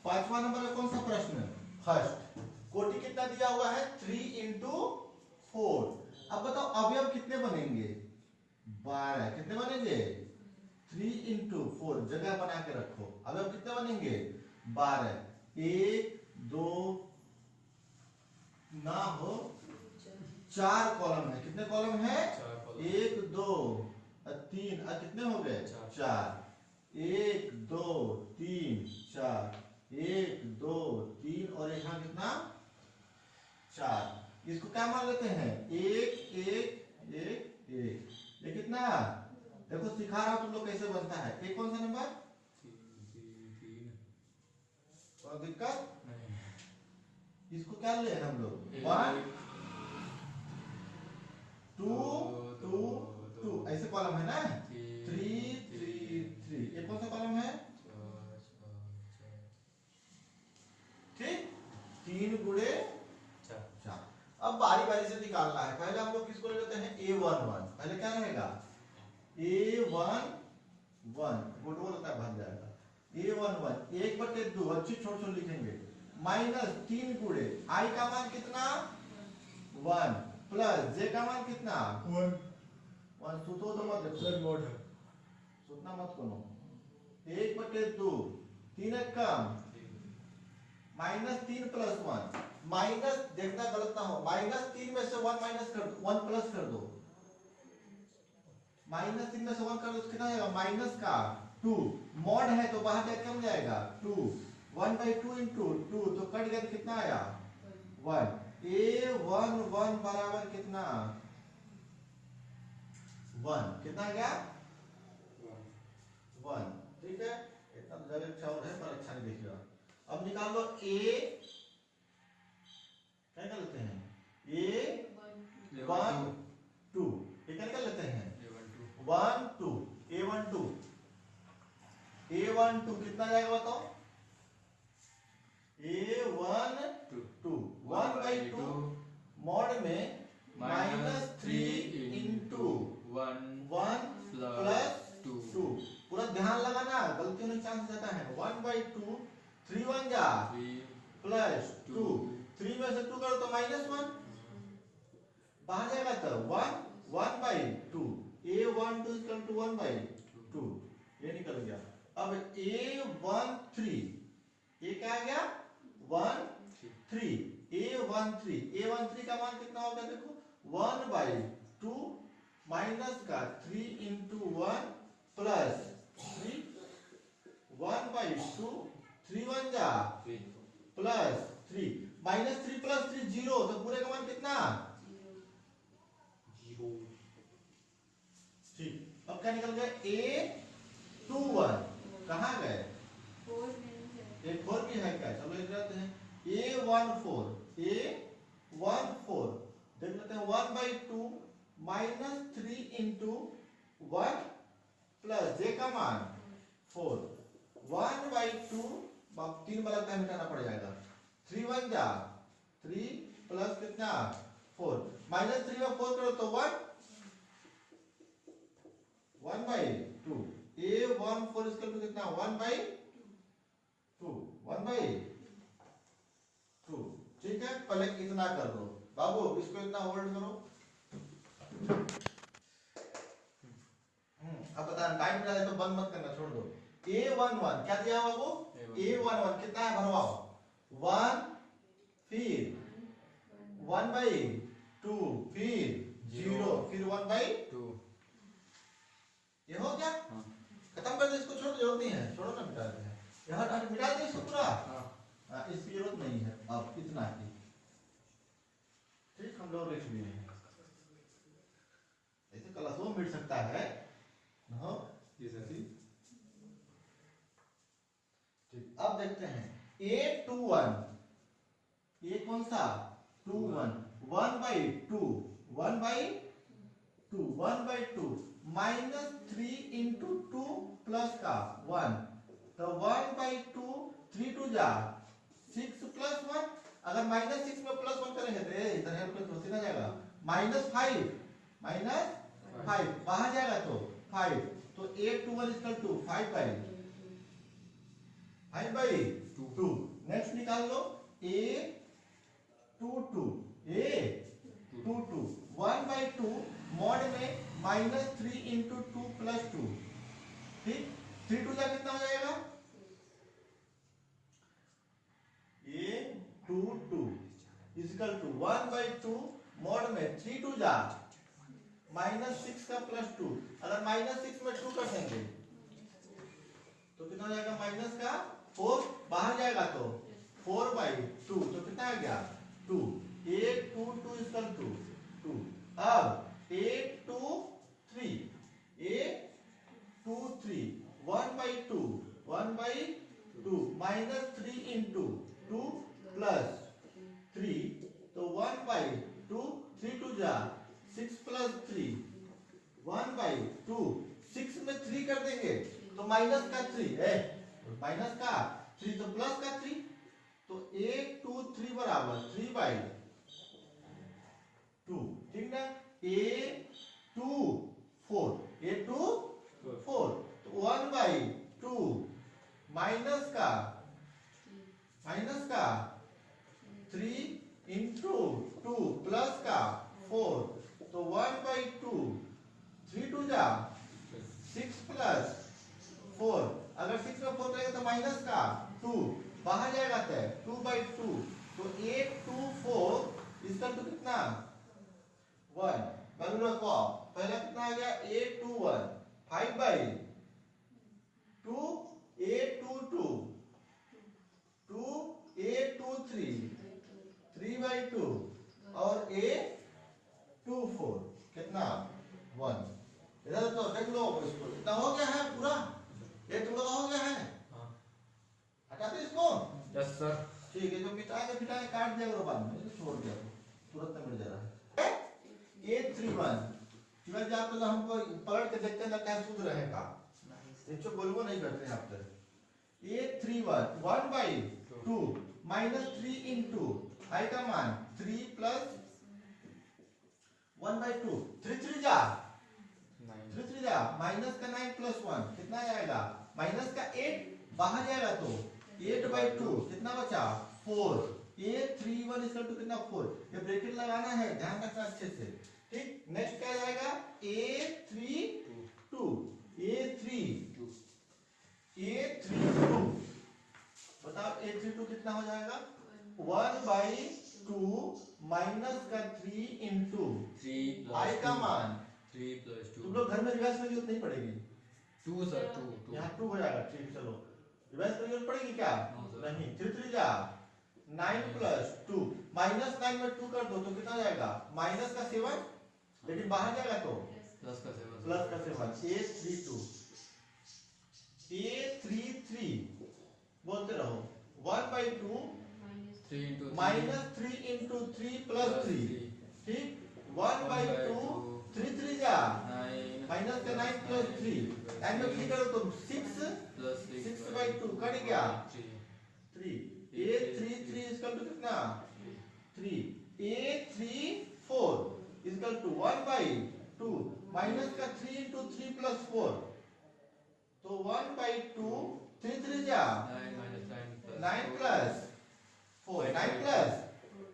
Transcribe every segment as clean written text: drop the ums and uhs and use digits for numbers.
5वां नंबर का कौन सा प्रश्न? फर्स्ट। कोटि कितना दिया हुआ है? 3 इंटू 4। अब बताओ अवयव कितने बनेंगे? 12। कितने बनेंगे? 3 इंटू 4 जगह बना के रखो। अवयव कितने बनेंगे? 12। 1 2 ना हो 4 कॉलम है। कितने कॉलम है? 1 2 3 कितने हो गए? 4। 1 2 3 4। 1 2 3 और यहाँ कितना? 4। इसको क्या मान लेते हैं? 1 1 1 1। ये कितना? देखो सिखा रहा हूं तुम लोग कैसे बनता है। एक कौन सा नंबर? 3। कोई दिक्कत नहीं। इसको क्या ले हम लोग? 1 2 2 2 ऐसे कॉलम है ना? 3 3 3। ये कौन सा कॉलम है? ठीक। 3 गुणे 4। अब बारी बारी से निकालना है। पहले हम लोग किसको ले लेते हैं? A11। पहले क्या रहेगा? A11 गोल होता है, भर जाएगा। A11 1/2 अच्छी छोड़ छोड़ लिखेंगे। माइनस 3 गुणे I का मान कितना? 1 प्लस J का मान कितना? 1 सुतो तो मत देखो सर मोड है। सुतना मत करो। 1/2 3 एक कम माइनस 3 प्लस 1। माइनस देखना गलत ना हो। माइनस 3 में से 1 माइनस कर दो, 1 प्लस कर दो। माइनस 3 में से 1 कर दो तो कितना आएगा? माइनस का 2। मॉड है तो बाहर जाके कम जाएगा 2। 1/2 इंटू 2 तो कट गया तो कितना आया? 1। A11 बराबर कितना? 1। कितना आ गया? 1। ठीक है। इतना तो जगह अच्छा और है पर अच्छा नहीं दिखेगा। अब निकाल लो A। क्या कर लेते हैं? A12 ये क्या निकाल लेते हैं? 1 2 A12 कितना जाएगा बताओ? A12 1/2 मॉड में -3 इंटू 1 प्लस 2। पूरा ध्यान लगाना, गलती होने का चांस रहता है। 1/2 3 1 जा प्लस 2। 3 में से 2 करो तो -1 बाहर जाएगा तो 1/2। A12 इक्वल टू 1/2 ये निकल गया। अब A13 ये क्या आ गया? 1 3। A13 का मान कितना होगा? देखो 1/2 माइनस का 3 इंटू 1 प्लस 3 1/2 3 1 जा प्लस 3 -3 प्लस 3 0 तो पूरे का मान कितना? 0। ठीक। अब क्या निकल गया? A21 कहाँ गए? एक 4 भी है क्या? चलो लिख लेते हैं। A14 देख लेते हैं। 1/2 -3 इंटू 1 प्लस J का मान 4। 1/2 3 वाला टाइम मिटाना पड़ जाएगा। 3 1 जा 3 प्लस कितना? 4 -3 में 4 करो तो 1 1/2। A14 इसका तो कितना? 1/2 1/2। ठीक है। पहले इतना कर दो बाबू, इसको इतना होल्ड करो। अब बता टाइम मिला है तो बंद मत करना, छोड़ दो। A11 क्या दिया हुआ वो? A11 कितना है? भरवाओ 1 फिर 1/2 फिर 0 फिर 1/2 ये हो गया। खत्म कर दो इसको, छोड़ दो, जरूरत नहीं है, छोड़ो ना, मिटा दे। यहाँ मिटा दे इसको पूरा। इसकी जरूरत नहीं है अब इतना ही। ठीक, हम लोग लिख लिए हैं। ऐसे क्लासों में मिट सकता है ना? ठीक। अब देखते हैं A21 ये कौन सा? 21 1/2 -3 इंटू 2 प्लस का 1 तो 1/2 3 2 जा 6 प्लस 1। अगर -6 में +1 करेंगे तो इधर हेल्प तो सीधा जाएगा। -5 बाहर जाएगा तो 5 तो A21 equal to 5/2 two. Next निकाल लो a two two, a two two, 1/2 mod में -3 इंटू 2 प्लस 2। ठीक, 3 2 जा कितना हो जाएगा? a two two equal to 1/2 mod में 3 2 जा -6 का प्लस 2। अगर -6 में 2 कर देंगे तो कितना हो जाएगा? माइनस का 4 बाहर जाएगा तो 4/2, तो कितना आ गया? 2। 8 2 2 इक्वल टू 2। अब 8 2 3, 8 2 3, 1/2 -3 इंटू 2 प्लस 3, तो 1/2, 3 2 जा 6 प्लस 3, 1/2, 6 में 3 कर देंगे तो माइनस का 3 है, माइनस का 3 तो प्लस का 3, तो 8 2 3 बराबर 3/2। ठीक ना? a 2 4, a 2 4, तो 1/2 माइनस का 3 इंटू 2 प्लस का 4, तो 1/2, 3 2 जा 6 प्लस 4, अगर 6 में 4 रहेगा तो माइनस का 2 बाहर जाएगा तो 2/2, तो 8 2 4 इसका तो कितना 1 वैल्यू रखो। पहला कितना आ गया? 8 2 1, 5/2, 8 2 2, 2 8 2 3, 3/2 और 8 2 4 कितना 1। इधर तो देख लो इसको, इतना हो गया है पूरा, ये तुम लोग हो गया है। हटा दे इसको। Yes sir. ठीक है, जो मिटाएंगे काट दिया करो बाद में, छोड़ दिया तुरंत मिट जा रहा है। 8 3 1 शिवाजी आप तो हमको पलट के देखते हैं, लगता है सूद रहेगा, इसको बोलबो नहीं करते हैं आप तो। 8 3 1, 1/2 -3 इंटू i का मान 3 प्लस 1/2, 3 3 जा 3 3 जा माइनस का 9 प्लस 1 कितना आएगा? माइनस का 8 बाहर जाएगा तो 8/2 कितना बचा? 4। a 3 1 इक्वल टू कितना 4। ये ब्रैकेट लगाना है, ध्यान रखना अच्छे से। ठीक, नेक्स्ट क्या जाएगा? a 3 2, a 3 2 बताओ a 3 2 कितना हो जाएगा? 1/2 माइनस का 3 इंटू 3 i का मान 3 प्लस 2। तुम लोग घर में रिवाइज करने की जरूरत नहीं पड़ेगी। 2 सर 2 यहाँ 2 हो जाएगा। ठीक, चलो रिवाइज करने की जरूरत पड़ेगी क्या? नहीं। 3 3 जा 9 प्लस 2, -9 में 2 कर दो तो कितना हो जाएगा? माइनस का 7, लेकिन बाहर जाएगा तो प्लस का 7 a 3 2, a 3 3 बोलते रहो 1/2 -3 इंटू 3 प्लस 3। ठीक, 1/2 3 3 जा माइनस का 9 प्लस 3, 9 में 3 करो तो 6/2 कट गया 3। a 3 3 इक्वल टू कितना 3। a 3 4 इक्वल टू 1/2 माइनस का 3 इंटू 3 प्लस 4, तो 1/2 3 3 जा 9 प्लस 4, 9 प्लस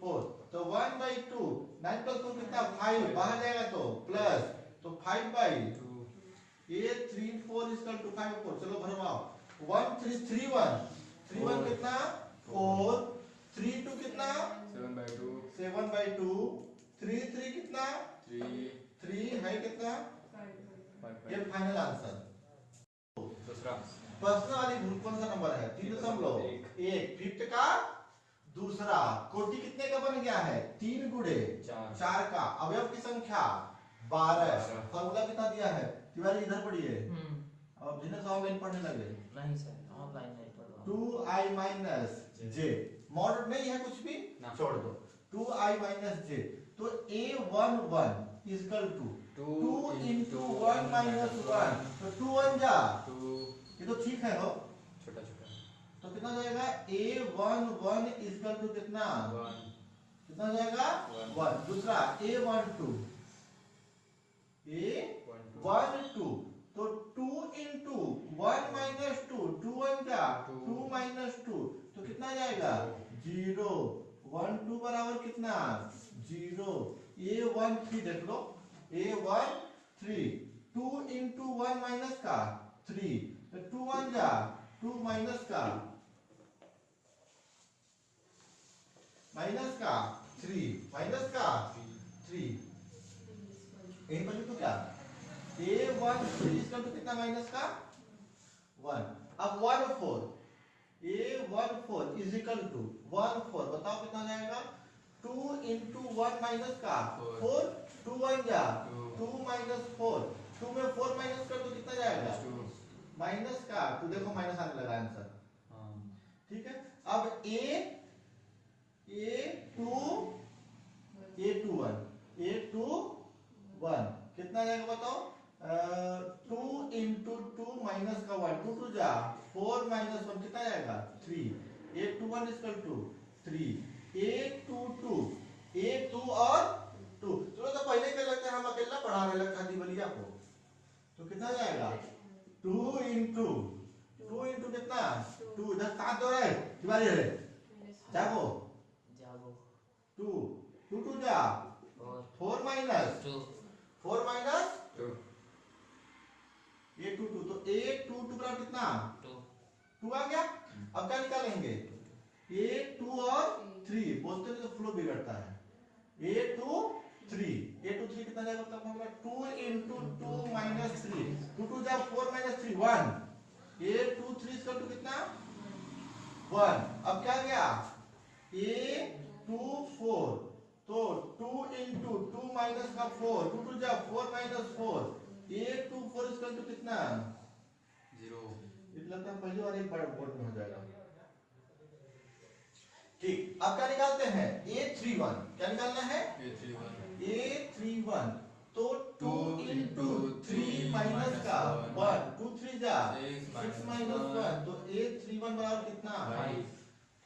4, तो 1/2 9 प्लस 4 कितना 5 बाहर जाएगा तो प्लस, तो 5/2 a 3 4 इक्वल टू 5 4। चलो भरवाओ 1 3 3 1 3 1 कितना 4, 3 2 कितना 7/2, 3 3 कितना 3 है कितना 5। ये फाइनल आंसर। दूसरा प्रश्न वाली भूल कौन सा नंबर है? 3.1 फिफ्थ का दूसरा। कोटि कितने का बन गया है? 3 गुणे 4 का। अवयव की संख्या 12। फॉर्मूला कितना दिया है? तिवारी इधर पढ़िए। अब जिन्हें ऑनलाइन पढ़ने लगे नहीं सर, ऑनलाइन नहीं पढ़ रहा। 2i माइनस j मॉड नहीं है कुछ भी छोड़ दो। 2i माइनस j, तो a11 equal to 2 into 1 minus 1, तो 2 1 जा 2 ये तो ठीक है हो, छोटा छोटा तो कितना हो जाएगा? a11 इक्वल टू कितना 1 कितना हो जाएगा 1। दूसरा a12 तो 2 इंटू 1 माइनस 2, 2 1 जा 2 माइनस 2, तो कितना आ जाएगा 0 1 2 बराबर कितना 0 a1 3 देख लो a1 3 2 into 1 माइनस का 3 तो 2 1 जा 2 माइनस का 3 माइनस का 3 यही पर तो क्या a1 3 इसका तो कितना माइनस का 1 अब 1 4 a1 4 इज इक्वल टू 1 4 बताओ कितना जाएगा 2 into 1 माइनस का 4 2 1 जा 2 माइनस 4 2 में 4 माइनस कर तो कितना जाएगा माइनस का 2 देखो माइनस आने लगा आंसर ठीक है अब a2 1 कितना जाएगा बताओ 2 into 2 माइनस का 1 2 2 जा 4 माइनस 1 कितना जाएगा 3 a21 इक्वल टू 3 a22 और 2 चलो तो पहले क्या लगता है हम अकेला पढ़ा रहे लगता है बलिया को तो कितना जाएगा 2 into कितना 2 इधर 7 हो रहा है दिवाली है जागो 2 2 जा 4 माइनस 4 माइनस 2 a22 तो a22 बराबर कितना 2 आ गया अब क्या निकालेंगे a2 और 3 बोलते हैं तो फ्लो बिगड़ता है a2 3 कितना जाएगा मतलब हमारा 2 into 2 minus 3 2 2 जा 4 minus 3 1 a23 इसका टू कितना 1 अब क्या गया a24 तो 2 into 2 minus का 4 2 2 जा 4 minus 4 a24 इसका टू कितना 0 इतना लगता है पहली बार एक बार बोर्ड में हो जाएगा ठीक अब क्या निकालते हैं a31 क्या निकालना है a31 तो 2 into 3 minus का 1 2 3 जा 6 minus 1 तो a31 बराबर कितना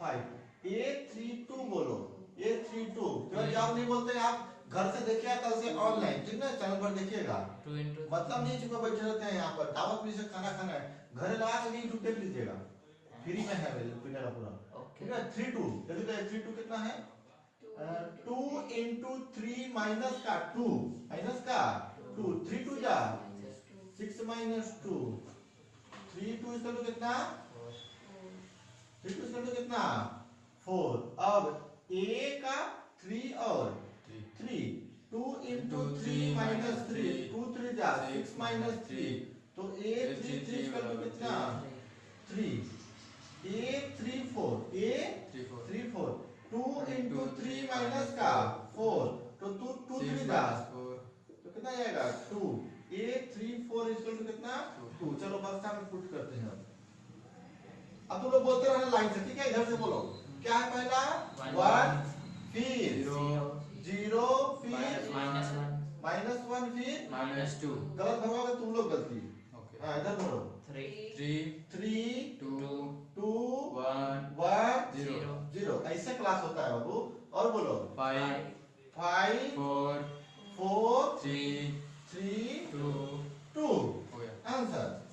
5 a32 बोलो a32 जो जवाब नहीं बोलते आप घर से देखिएगा कल से ऑनलाइन ठीक ना चैनल पर देखिएगा मतलब नहीं चुका बैठे रहते हैं यहाँ पर दावत में से खाना खाना है घर लगा के यूट्यूब देख लीजिएगा फ्री में है पीने का पूरा ठीक है 32 देखिए 32 कितना है 2 into 3 minus का 2 minus का 2 3 2 जा 6 minus 2 3 2 इसका तो कितना 3 2 इसका तो कितना 4 अब a का 3 और 3 2 into 3 minus 3 2 3 जा 6 minus 3 तो a 3 3 इसका तो कितना 3 a34 2 into 3 minus का 4 तो 2 3 जा तो कितना जाएगा 2 a34 इक्वल टू कितना 2 चलो बक्सा में पुट करते हैं अब तुम लोग बोलते रहना लाइन से ठीक है इधर से बोलो क्या है पहला 1 फिर 0 फिर -1 फिर -2 गलत भरोगे तुम लोग गलती हां इधर बोलो 3 2 1 0 ऐसे क्लास होता है बाबू और बोलो 5 4 3 2 आंसर